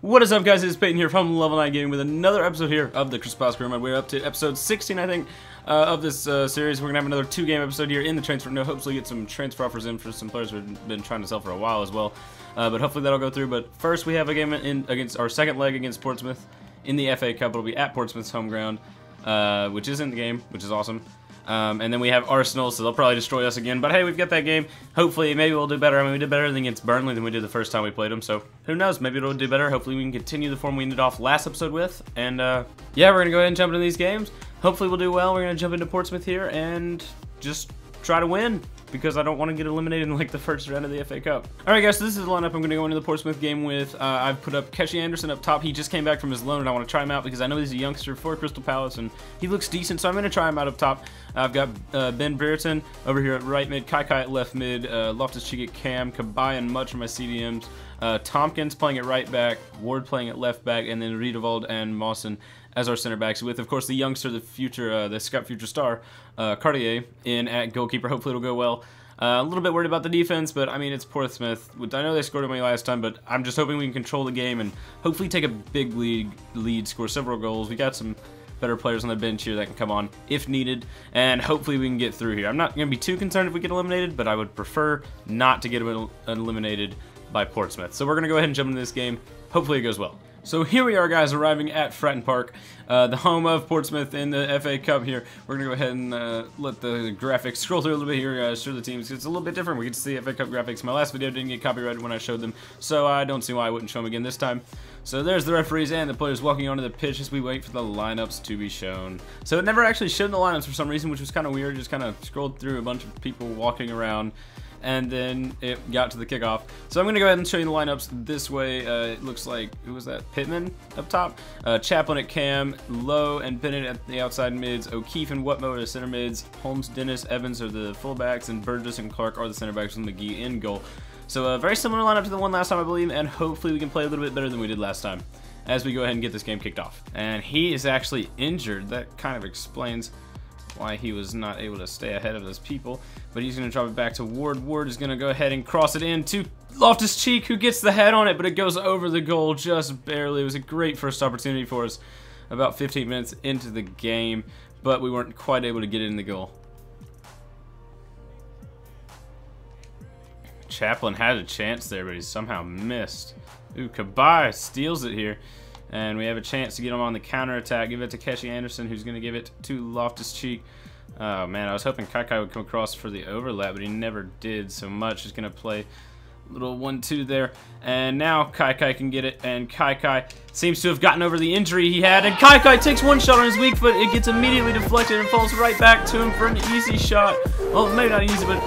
What is up, guys? It's Peyton here from Level 9 Gaming with another episode here of the Chris Oscar. We're up to episode 16, I think, of this series. We're going to have another 2-game episode here in the transfer window. Hopefully get some transfer offers in for some players we've been trying to sell for a while as well. But hopefully that'll go through. But first we have a game against our second leg against Portsmouth in the FA Cup. It'll be at Portsmouth's home ground, which is in the game, which is awesome. And then we have Arsenal, so they'll probably destroy us again. But hey, we've got that game. Hopefully, maybe we'll do better. I mean, we did better against Burnley than we did the first time we played them. So who knows? Maybe it'll do better. Hopefully, we can continue the form we ended off last episode with. And yeah, we're gonna go ahead and jump into these games. Hopefully, we'll do well. We're gonna jump into Portsmouth here and just try to win, because I don't want to get eliminated in like the first round of the FA Cup. Alright guys, so this is the lineup I'm going to go into the Portsmouth game with. I've put up Keshi Anderson up top. He just came back from his loan and I want to try him out because I know he's a youngster for Crystal Palace and he looks decent, so I'm going to try him out up top. I've got Ben Brereton over here at right mid, Kai at left mid, Loftus-Cheek at cam, Cabaye and Much are my CDMs, Tompkins playing at right back, Ward playing at left back, and then Riedewald and Mawson as our center backs, with of course the youngster, the future, the Scott future star, Cartier in at goalkeeper. Hopefully it'll go well. A little bit worried about the defense, but I mean it's Portsmouth. I know they scored on me last time, but I'm just hoping we can control the game and hopefully take a big lead, score several goals. We got some better players on the bench here that can come on if needed, and hopefully we can get through here. I'm not going to be too concerned if we get eliminated, but I would prefer not to get eliminated by Portsmouth. So we're going to go ahead and jump into this game. Hopefully it goes well. So here we are, guys, arriving at Fratton Park, the home of Portsmouth in the FA Cup here. We're going to go ahead and let the graphics scroll through a little bit here, guys, show the teams. It's a little bit different. We get to see FA Cup graphics. My last video didn't get copyrighted when I showed them, so I don't see why I wouldn't show them again this time. So there's the referees and the players walking onto the pitch as we wait for the lineups to be shown. So it never actually showed the lineups for some reason, which was kind of weird. Just kind of scrolled through a bunch of people walking around, and then it got to the kickoff. So I'm going to go ahead and show you the lineups this way. It looks like, who was that? Pittman up top, Chaplin at cam, Lowe and Bennett at the outside mids, O'Keefe and Whatmo are the center mids, Holmes, Dennis, Evans are the fullbacks, and Burgess and Clark are the center backs, with McGee in goal. So a very similar lineup to the one last time, I believe, and hopefully we can play a little bit better than we did last time as we go ahead and get this game kicked off. And he is actually injured. That kind of explains why he was not able to stay ahead of those people, but he's going to drop it back to Ward. Ward is going to go ahead and cross it in to Loftus-Cheek, who gets the head on it, but it goes over the goal just barely. It was a great first opportunity for us about 15 minutes into the game, but we weren't quite able to get it in the goal. Chaplin had a chance there, but he somehow missed. Ooh, Cabaye steals it here. And we have a chance to get him on the counter-attack. Give it to Keshi Anderson, who's going to give it to Loftus-Cheek. Oh, man, I was hoping Kai would come across for the overlap, but he never did. So Much is going to play a little 1-2 there. And now Kai can get it, and Kai seems to have gotten over the injury he had. And Kai takes one shot on his weak foot. It gets immediately deflected and falls right back to him for an easy shot. Well, maybe not easy, but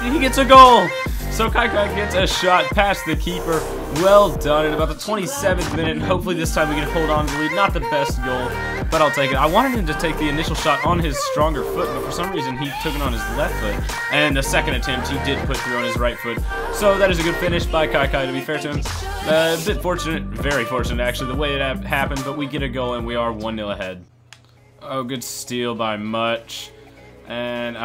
he gets a goal. So Kai gets a shot past the keeper. Well done at about the 27th minute. And hopefully this time we can hold on to the lead. Not the best goal, but I'll take it. I wanted him to take the initial shot on his stronger foot, but for some reason he took it on his left foot. And the second attempt he did put through on his right foot. So that is a good finish by Kai, to be fair to him. A bit fortunate, very fortunate actually, the way it happened, but we get a goal and we are 1-0 ahead. Oh, good steal by Much. And,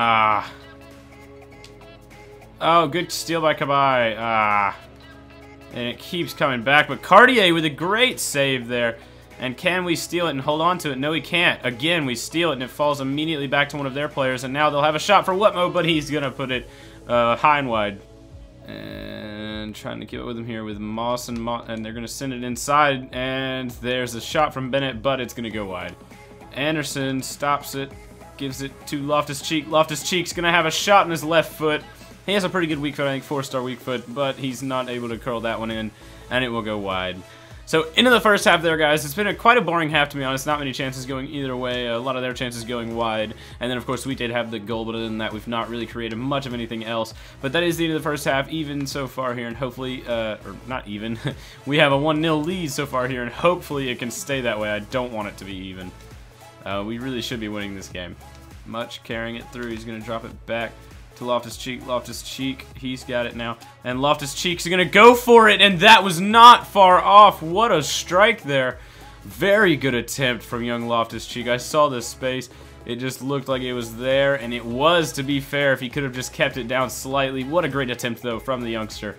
oh, good steal by Cabaye. And it keeps coming back, but Cartier with a great save there. And can we steal it and hold on to it? No, we can't. Again, we steal it and it falls immediately back to one of their players. And now they'll have a shot for Whatmo, but he's going to put it high and wide. And trying to keep it with him here with Moss, and they're going to send it inside. And there's a shot from Bennett, but it's going to go wide. Anderson stops it, gives it to Loftus-Cheek. Loftus-Cheek's going to have a shot in his left foot. He has a pretty good weak foot, I think 4-star weak foot, but he's not able to curl that one in, and it will go wide. So into the first half there, guys. It's been quite a boring half, to be honest. Not many chances going either way. A lot of their chances going wide. And then, of course, we did have the goal, but other than that, we've not really created much of anything else. But that is the end of the first half, even so far here, and hopefully, or not even, we have a 1-0 lead so far here, and hopefully it can stay that way. I don't want it to be even. We really should be winning this game. Much carrying it through. He's going to drop it back to Loftus-Cheek. Loftus-Cheek, he's got it now. And Loftus-Cheek's going to go for it, and that was not far off. What a strike there. Very good attempt from young Loftus-Cheek. I saw this space. It just looked like it was there, and it was, to be fair, if he could have just kept it down slightly. What a great attempt, though, from the youngster.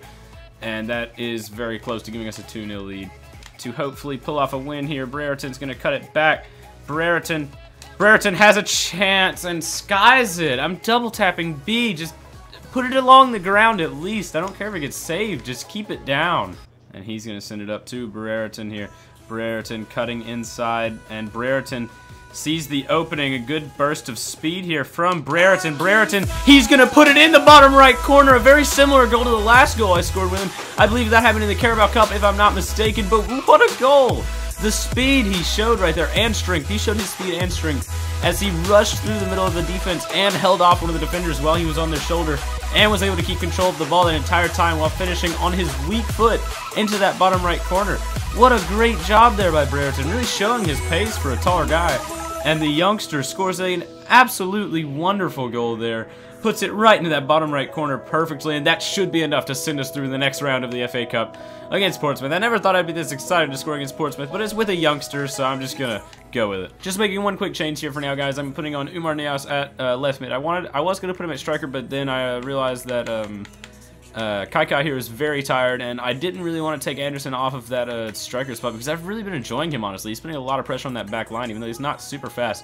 And that is very close to giving us a 2-0 lead. to hopefully pull off a win here. Brereton's going to cut it back. Brereton has a chance and skies it. I'm double tapping B. Just put it along the ground at least. I don't care if it gets saved. Just keep it down. And he's going to send it up to Brereton here. Brereton cutting inside, and Brereton sees the opening. A good burst of speed here from Brereton. Brereton, he's going to put it in the bottom right corner. A very similar goal to the last goal I scored with him. I believe that happened in the Carabao Cup, if I'm not mistaken. But what a goal! The speed he showed right there, and strength. He showed his speed and strength as he rushed through the middle of the defense and held off one of the defenders while he was on their shoulder, and was able to keep control of the ball the entire time while finishing on his weak foot into that bottom right corner. What a great job there by Brereton, really showing his pace for a taller guy. And the youngster scores an absolutely wonderful goal there. Puts it right into that bottom right corner perfectly, and that should be enough to send us through the next round of the FA Cup against Portsmouth. I never thought I'd be this excited to score against Portsmouth, but it's with a youngster, so I'm just gonna go with it. Just making one quick change here for now, guys. I'm putting on Umar Nias at left mid. I was gonna put him at striker, but then I realized that Kai here is very tired, and I didn't really want to take Anderson off of that striker spot because I've really been enjoying him, honestly. He's putting a lot of pressure on that back line, even though he's not super fast.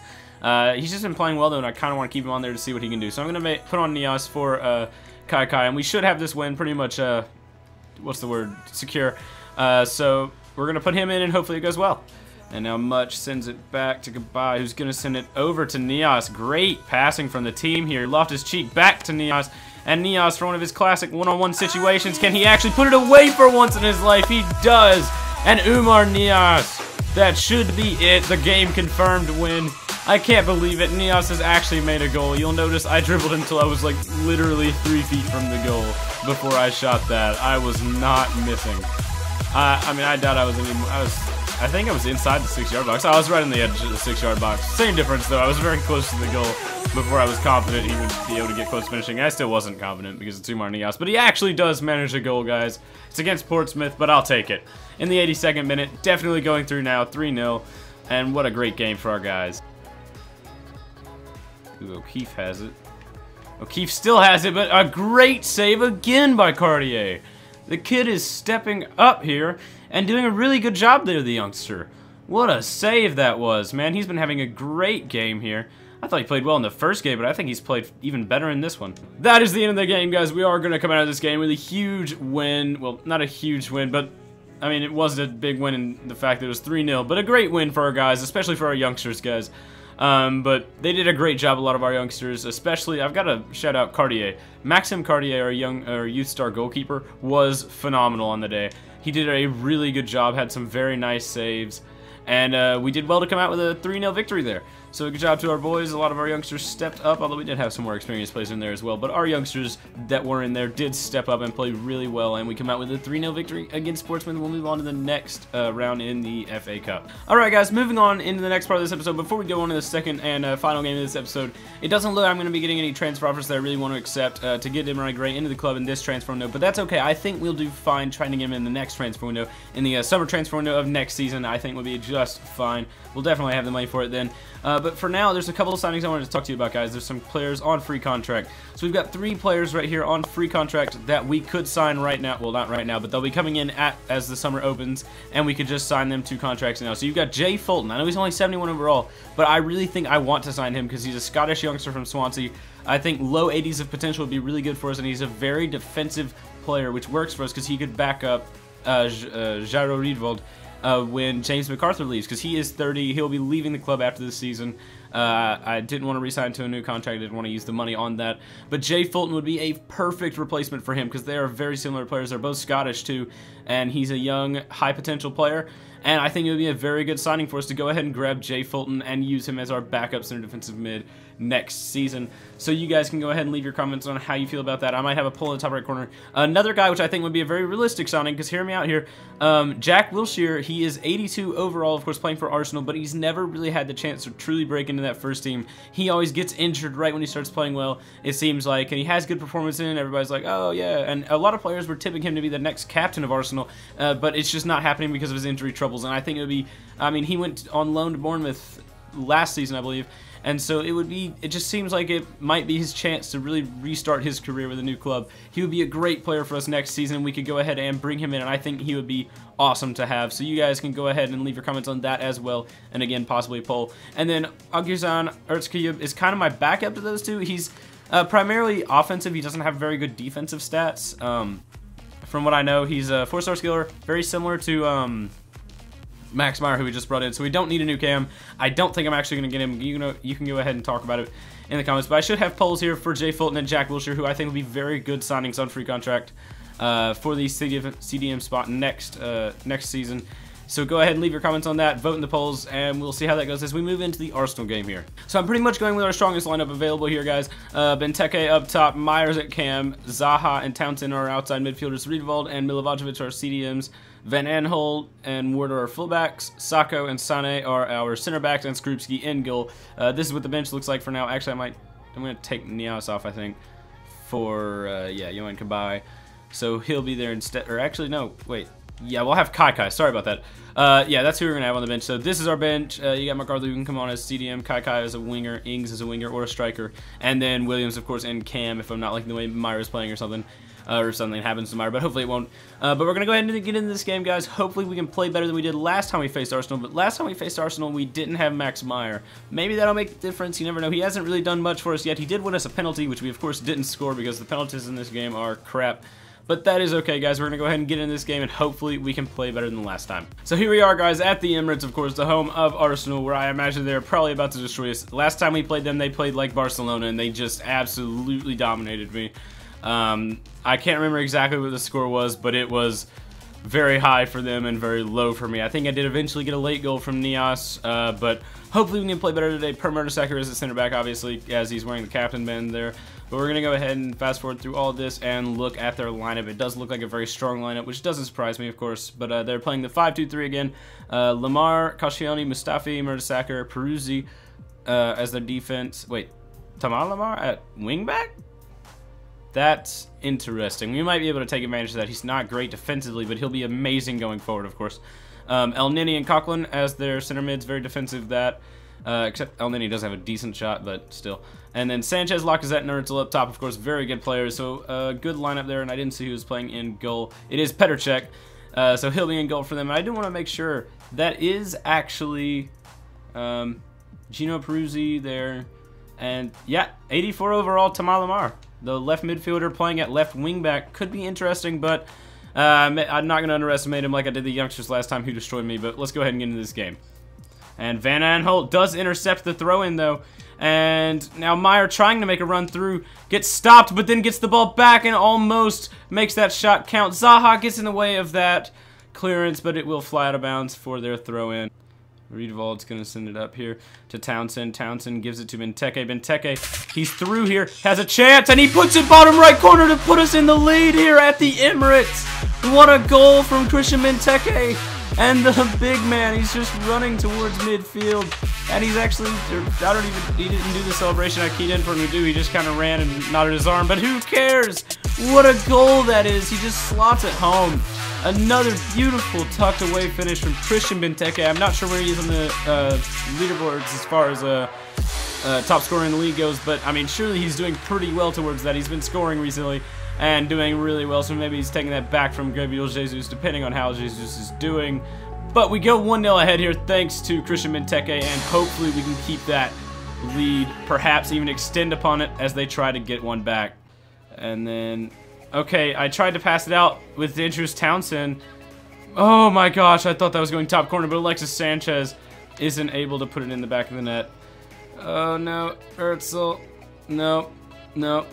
He's just been playing well, though, and I kind of want to keep him on there to see what he can do. So I'm going to put on Nias for Kai, and we should have this win pretty much, what's the word, secure. So we're going to put him in, and hopefully it goes well. And now Much sends it back to Goodbye, who's going to send it over to Nias. Great passing from the team here. Loftus-Cheek back to Nias. And Nias, for one of his classic one-on-one situations, can he actually put it away for once in his life? He does. And Umar Nias, that should be it. The game confirmed win. I can't believe it. Nias has actually made a goal. You'll notice I dribbled until I was like literally 3 feet from the goal before I shot that. I was not missing. I mean, I doubt I was I think I was inside the 6-yard box. I was right on the edge of the 6-yard box. Same difference, though. I was very close to the goal before I was confident he would be able to get close to finishing. I still wasn't confident because it's Umar Nias, but he actually does manage a goal, guys. It's against Portsmouth, but I'll take it. In the 82nd minute, definitely going through now, 3-0, and what a great game for our guys. Ooh, O'Keefe has it. O'Keefe still has it, but a great save again by Cartier. The kid is stepping up here and doing a really good job there, the youngster. What a save that was, man. He's been having a great game here. I thought he played well in the first game, but I think he's played even better in this one. That is the end of the game, guys. We are going to come out of this game with a huge win. Well, not a huge win, but I mean, it wasn't a big win in the fact that it was 3-0, but a great win for our guys, especially for our youngsters, guys. But they did a great job, a lot of our youngsters, especially, I've got to shout out Cartier. Maxime Cartier, our youth star goalkeeper, was phenomenal on the day. He did a really good job, had some very nice saves, and we did well to come out with a 3-0 victory there. So good job to our boys. A lot of our youngsters stepped up, although we did have some more experienced players in there as well. But our youngsters that were in there did step up and play really well, and we come out with a 3-0 victory against Portsmouth. We'll move on to the next round in the FA Cup. Alright guys, moving on into the next part of this episode. Before we go on to the second and final game of this episode, it doesn't look like I'm going to be getting any transfer offers that I really want to accept to get Imran Gray into the club in this transfer window, but that's okay. I think we'll do fine trying to get him in the next transfer window, in the summer transfer window of next season. I think we'll be just fine. We'll definitely have the money for it then. But for now, there's a couple of signings I wanted to talk to you about, guys. There's some players on free contract. So we've got 3 players right here on free contract that we could sign right now. Well, not right now, but they'll be coming in as the summer opens, and we could just sign them to contracts now. So you've got Jay Fulton. I know he's only 71 overall, but I really think I want to sign him because he's a Scottish youngster from Swansea. I think low 80s of potential would be really good for us, and he's a very defensive player, which works for us because he could back up Jairo Riedwald when James MacArthur leaves, because he is 30. He'll be leaving the club after the season. I didn't want to re-sign to a new contract. I didn't want to use the money on that. But Jay Fulton would be a perfect replacement for him because they are very similar players. They're both Scottish too, and he's a young, high-potential player. And I think it would be a very good signing for us to go ahead and grab Jay Fulton and use him as our backup center defensive mid next season. So you guys can go ahead and leave your comments on how you feel about that. I might have a poll in the top right corner. Another guy which I think would be a very realistic signing, because hear me out here, Jack Wilshere, he is 82 overall, of course playing for Arsenal, but he's never really had the chance to truly break into that first team. He always gets injured right when he starts playing well, it seems like, and he has good performance in it, everybody's like, oh yeah, and a lot of players were tipping him to be the next captain of Arsenal, but it's just not happening because of his injury troubles, and I think it would be, I mean, he went on loan to Bournemouth last season, I believe, and so it just seems like it might be his chance to really restart his career with a new club. He would be a great player for us next season. We could go ahead and bring him in, and I think he would be awesome to have. So you guys can go ahead and leave your comments on that as well, and again, possibly a poll. And then Aguzan Ertzkiyub is kind of my backup to those two. He's primarily offensive. He doesn't have very good defensive stats. From what I know, he's a 4-star skiller, very similar to Max Meyer, who we just brought in. So we don't need a new cam. I don't think I'm actually going to get him. You can go ahead and talk about it in the comments. But I should have polls here for Jay Fulton and Jack Wilshere, who I think will be very good signings on free contract for the CDM spot next season. So go ahead and leave your comments on that, vote in the polls, and we'll see how that goes as we move into the Arsenal game here. So I'm pretty much going with our strongest lineup available here, guys. Benteke up top, Myers at cam, Zaha and Townsend are our outside midfielders, Riedewald and Milivojevic are our CDMs, Van Aanholt and Ward are our fullbacks, Sacco and Sane are our center backs, and Skrupski in goal. This is what the bench looks like for now. Actually, I'm going to take Nias off, I think, for, yeah, Yohan Cabaye. So he'll be there instead, or actually, no, wait. Yeah, we'll have Kai. Sorry about that. Yeah, that's who we're going to have on the bench. So this is our bench. You got McArthur, who can come on as CDM, Kai as a winger, Ings as a winger or a striker, and then Williams, of course, and Cam if I'm not liking the way Myra's playing or something happens to Myra, but hopefully it won't. But we're going to go ahead and get into this game, guys. Hopefully we can play better than we did last time we faced Arsenal, but last time we faced Arsenal, we didn't have Max Meyer. Maybe that'll make a difference. You never know. He hasn't really done much for us yet. He did win us a penalty, which we, of course, didn't score because the penalties in this game are crap. But that is okay, guys. We're going to go ahead and get in this game, and hopefully we can play better than last time. So here we are, guys, at the Emirates, of course, the home of Arsenal, where I imagine they're probably about to destroy us. Last time we played them, they played like Barcelona, and they just absolutely dominated me. I can't remember exactly what the score was, but it was very high for them and very low for me. I think I did eventually get a late goal from Nias, but hopefully we can play better today. Per Mertesacker is at center back, obviously, as he's wearing the captain band there. But we're going to go ahead and fast forward through all this and look at their lineup. It does look like a very strong lineup, which doesn't surprise me, of course. But they're playing the 5-2-3 again. Lamar, Koscielny, Mustafi, Mertesacker, Peruzzi as their defense. Wait, Tamal Lamar at wingback? That's interesting. We might be able to take advantage of that. He's not great defensively, but he'll be amazing going forward, of course. El Nini and Coughlin as their center mids, very defensive that. Except El Nini does have a decent shot, but still. And then Sanchez, Lacazette, and Ertzl up top, of course, very good players. So good lineup there, and I didn't see who was playing in goal. It is Petr Cech, so he'll be in goal for them. And I do want to make sure that is actually Gino Peruzzi there. And yeah, 84 overall, Tamal Lamar. The left midfielder playing at left wingback could be interesting, but I'm not going to underestimate him like I did the youngsters last time who destroyed me. But let's go ahead and get into this game. And Van Aanholt does intercept the throw-in, though. And now Meyer trying to make a run through, gets stopped, but then gets the ball back and almost makes that shot count. Zaha gets in the way of that clearance, but it will fly out of bounds for their throw-in. Riedewald's going to send it up here to Townsend. Townsend gives it to Benteke. Benteke, he's through here, has a chance, and he puts it bottom right corner to put us in the lead here at the Emirates. What a goal from Christian Benteke. And the big man, he's just running towards midfield. And he's actually, he didn't do the celebration I keyed in for him to do. He just kind of ran and nodded his arm. But who cares? What a goal that is. He just slots it home. Another beautiful tucked away finish from Christian Benteke. I'm not sure where he is on the leaderboards as far as top scorer in the league goes. But, I mean, surely he's doing pretty well towards that. He's been scoring recently and doing really well, so maybe he's taking that back from Gabriel Jesus, depending on how Jesus is doing. But we go 1-0 ahead here thanks to Christian Benteke, and hopefully we can keep that lead, perhaps even extend upon it as they try to get one back. And then, okay, I tried to pass it out with Andrews Townsend. Oh my gosh, I thought that was going top corner, but Alexis Sanchez isn't able to put it in the back of the net. Oh no, Ertzl, no. No,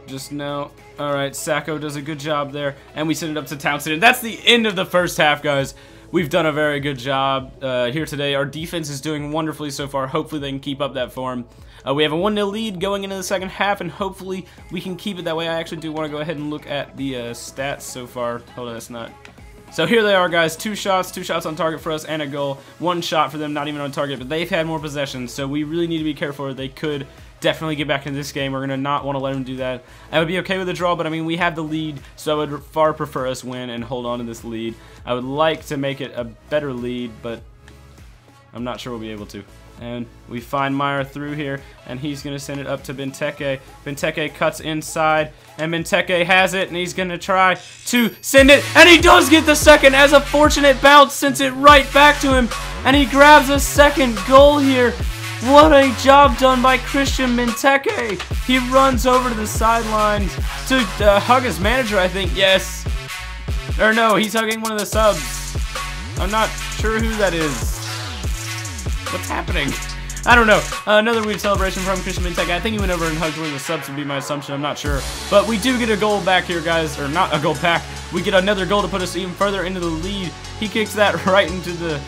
just no. Alright, Sacco does a good job there. And we send it up to Townsend. And that's the end of the first half, guys. We've done a very good job here today. Our defense is doing wonderfully so far. Hopefully they can keep up that form. We have a 1-0 lead going into the second half, and hopefully we can keep it that way. I actually do want to go ahead and look at the stats so far. Hold on, that's not... So here they are, guys. Two shots on target for us and a goal. One shot for them, not even on target, but they've had more possession, so we really need to be careful. They could definitely get back into this game. We're going to not want to let them do that. I would be okay with a draw, but I mean, we have the lead, so I would far prefer us win and hold on to this lead. I would like to make it a better lead, but I'm not sure we'll be able to. And we find Meyer through here, and he's going to send it up to Benteke. Benteke cuts inside, and Benteke has it, and he's going to try to send it, and he does get the second as a fortunate bounce sends it right back to him, and he grabs a second goal here. What a job done by Christian Benteke. He runs over to the sidelines to hug his manager, I think. Yes. Or no, he's hugging one of the subs. I'm not sure who that is. What's happening? I don't know. Another weird celebration from Christian Benteke. I think he went over and hugged one of the subs would be my assumption. I'm not sure. But we do get a goal back here, guys. Or not a goal back. We get another goal to put us even further into the lead. He kicks that right into the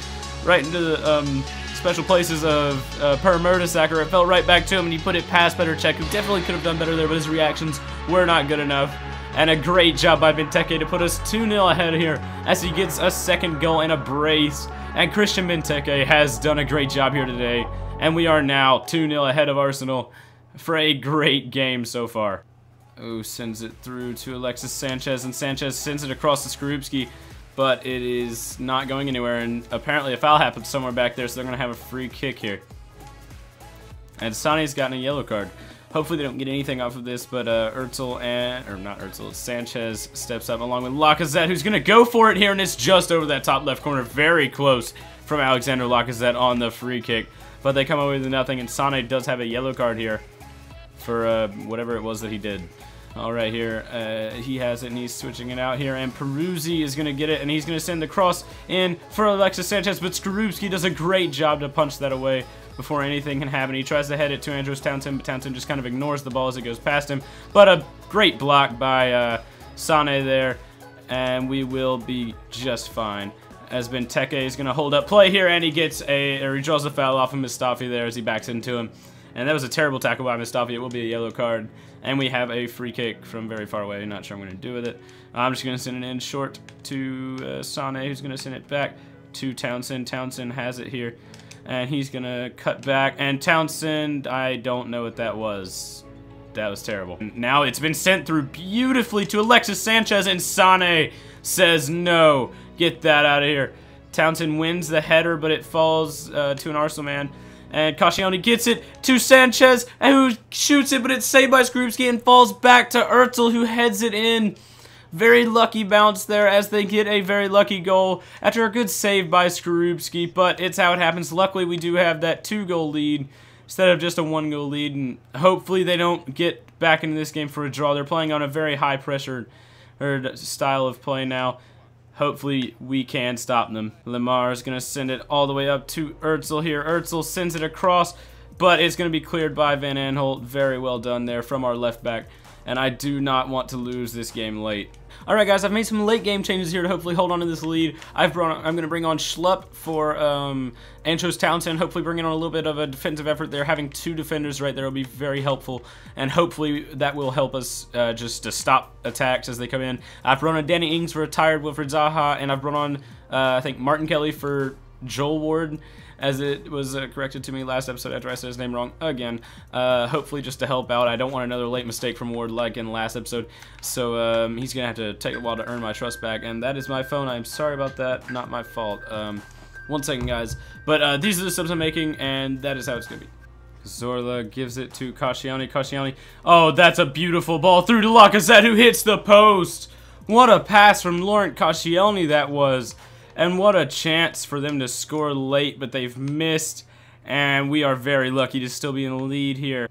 special places of Per Mertesacker. It fell right back to him, and he put it past Petr Cech, who definitely could have done better there, but his reactions were not good enough. And a great job by Benteke to put us 2-0 ahead here as he gets a second goal and a brace. And Christian Benteke has done a great job here today. And we are now 2-0 ahead of Arsenal for a great game so far. Oh, sends it through to Alexis Sanchez, and Sanchez sends it across to Skorupski, but it is not going anywhere. And apparently a foul happened somewhere back there, so they're going to have a free kick here. And Sané's gotten a yellow card. Hopefully they don't get anything off of this, but Sanchez steps up along with Lacazette, who's going to go for it here, and it's just over that top left corner. Very close from Alexander Lacazette on the free kick. But they come away with nothing, and Sané does have a yellow card here for whatever it was that he did. All right, here, he has it, and he's switching it out here, and Peruzzi is going to get it, and he's going to send the cross in for Alexis Sanchez, but Skorupski does a great job to punch that away before anything can happen. He tries to head it to Andros Townsend, but Townsend just kind of ignores the ball as it goes past him. But a great block by Sané there, and we will be just fine. As Benteke is going to hold up play here, and he gets he draws a foul off of Mustafi there as he backs into him. And that was a terrible tackle by Mustafi. It will be a yellow card. And we have a free kick from very far away. Not sure I'm going to do with it. I'm just going to send it in short to Sané, who's going to send it back to Townsend. Townsend has it here. And he's going to cut back. And Townsend, I don't know what that was. That was terrible. Now it's been sent through beautifully to Alexis Sanchez, and Sané says no. Get that out of here. Townsend wins the header, but it falls to an Arsenal man. And Koscielny gets it to Sanchez, and who shoots it, but it's saved by Skorupski and falls back to Özil, who heads it in. Very lucky bounce there as they get a very lucky goal after a good save by Skorupski, but it's how it happens. Luckily, we do have that 2-goal lead instead of just a 1-goal lead, and hopefully they don't get back into this game for a draw. They're playing on a very high-pressure style of play now. Hopefully, we can stop them. Lemar is going to send it all the way up to Özil here. Özil sends it across, but it's going to be cleared by Van Aanholt. Very well done there from our left back. And I do not want to lose this game late. Alright guys, I've made some late game changes here to hopefully hold on to this lead. I'm going to bring on Schlupp for Andros Townsend, hopefully bringing on a little bit of a defensive effort there. Having 2 defenders right there will be very helpful, and hopefully that will help us just to stop attacks as they come in. I've brought on Danny Ings for retired Wilfried Zaha, and I've brought on, I think, Martin Kelly for Joel Ward, as it was corrected to me last episode after I said his name wrong again. Hopefully just to help out. I don't want another late mistake from Ward like in last episode. So he's going to have to take a while to earn my trust back. And that is my phone. I'm sorry about that. Not my fault. 1 second, guys. But these are the subs I'm making, and that is how it's going to be. Zorla gives it to Koscielny. Koscielny. Oh, that's a beautiful ball through to Lacazette, who hits the post. What a pass from Laurent Koscielny that was. And what a chance for them to score late, but they've missed. And we are very lucky to still be in the lead here.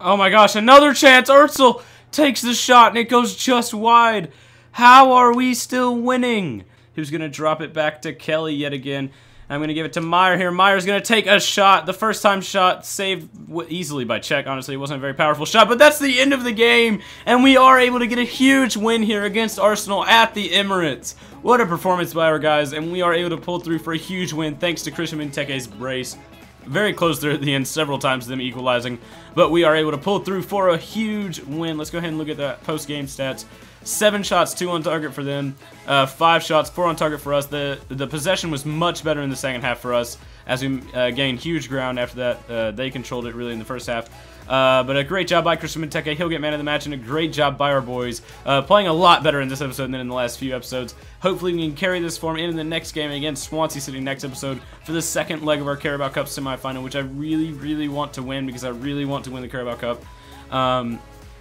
Oh my gosh, another chance. Özil takes the shot, and it goes just wide. How are we still winning? Who's going to drop it back to Kelly yet again? I'm going to give it to Meyer here. Meyer's going to take a shot. The first time shot saved easily by Cech. Honestly, it wasn't a very powerful shot, but that's the end of the game. And we are able to get a huge win here against Arsenal at the Emirates. What a performance by our guys, and we are able to pull through for a huge win thanks to Christian Benteke's brace. Very close there at the end, several times them equalizing, but we are able to pull through for a huge win. Let's go ahead and look at the post-game stats 7 shots, 2 on target for them, 5 shots, 4 on target for us. The possession was much better in the second half for us as we gained huge ground after that. They controlled it really in the first half. But a great job by Christian Benteke. He'll get man of the match, and a great job by our boys. Playing a lot better in this episode than in the last few episodes. Hopefully we can carry this form into the next game against Swansea City next episode for the second leg of our Carabao Cup semifinal, which I really, really want to win because I really want to win the Carabao Cup.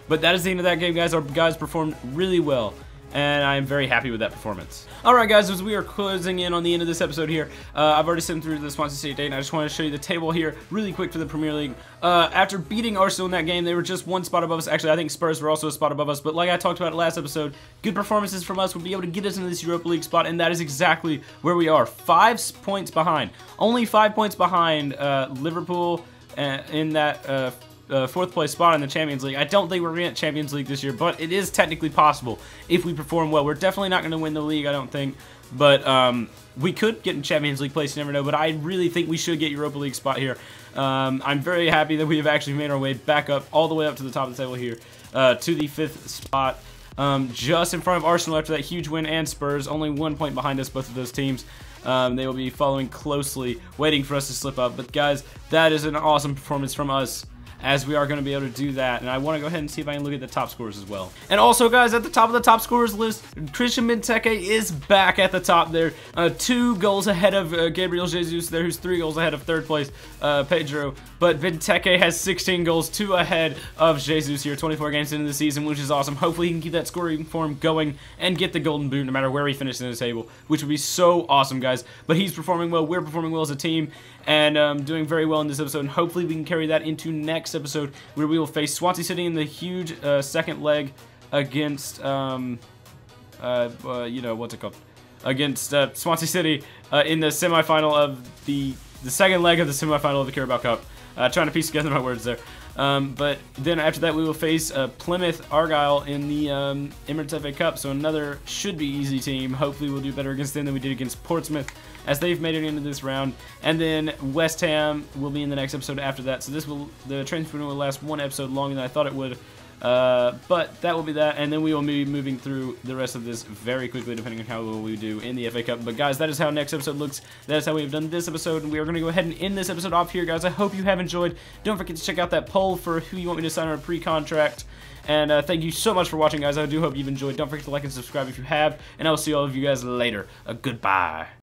But that is the end of that game, guys. Our guys performed really well, and I'm very happy with that performance. Alright guys, as we are closing in on the end of this episode here, I've already sent through the Swansea City date, and I just want to show you the table here really quick for the Premier League. After beating Arsenal in that game, they were just 1 spot above us. Actually, I think Spurs were also a spot above us, but like I talked about last episode, good performances from us would be able to get us into this Europa League spot, and that is exactly where we are. 5 points behind. Only 5 points behind Liverpool in that 4th place spot in the Champions League. I don't think we're going to get Champions League this year, but it is technically possible if we perform well. We're definitely not going to win the league, I don't think, but we could get in Champions League place, you never know, but I really think we should get Europa League spot here. I'm very happy that we have actually made our way back up, all the way up to the top of the table here, to the 5th spot, just in front of Arsenal after that huge win, and Spurs, only 1 point behind us, both of those teams. They will be following closely, waiting for us to slip up, but guys, that is an awesome performance from us, as we are going to be able to do that. And I want to go ahead and see if I can look at the top scorers as well. And also, guys, at the top of the top scorers list, Christian Benteke is back at the top there. 2 goals ahead of Gabriel Jesus there, who's 3 goals ahead of 3rd place, Pedro. But Benteke has 16 goals, 2 ahead of Jesus here, 24 games into the season, which is awesome. Hopefully he can keep that scoring form going and get the golden boot no matter where he finishes in the table, which would be so awesome, guys. But he's performing well, we're performing well as a team, and doing very well in this episode, and hopefully we can carry that into next episode, where we will face Swansea City in the huge second leg against, you know, what's it called? Against Swansea City in the semifinal of the second leg of the semifinal of the Carabao Cup. Trying to piece together my words there. But then after that, we will face Plymouth Argyle in the Emirates FA Cup, so another should be easy team. Hopefully we'll do better against them than we did against Portsmouth, as they've made it into this round. And then West Ham will be in the next episode after that, so the transfer window will last 1 episode longer than I thought it would. But that will be that, and then we will be moving through the rest of this very quickly, depending on how well we do in the FA Cup. But guys, that is how next episode looks. That is how we have done this episode, and we are going to go ahead and end this episode off here, guys. I hope you have enjoyed. Don't forget to check out that poll for who you want me to sign on a pre-contract. And thank you so much for watching, guys. I do hope you've enjoyed. Don't forget to like and subscribe if you have, and I will see all of you guys later. Goodbye.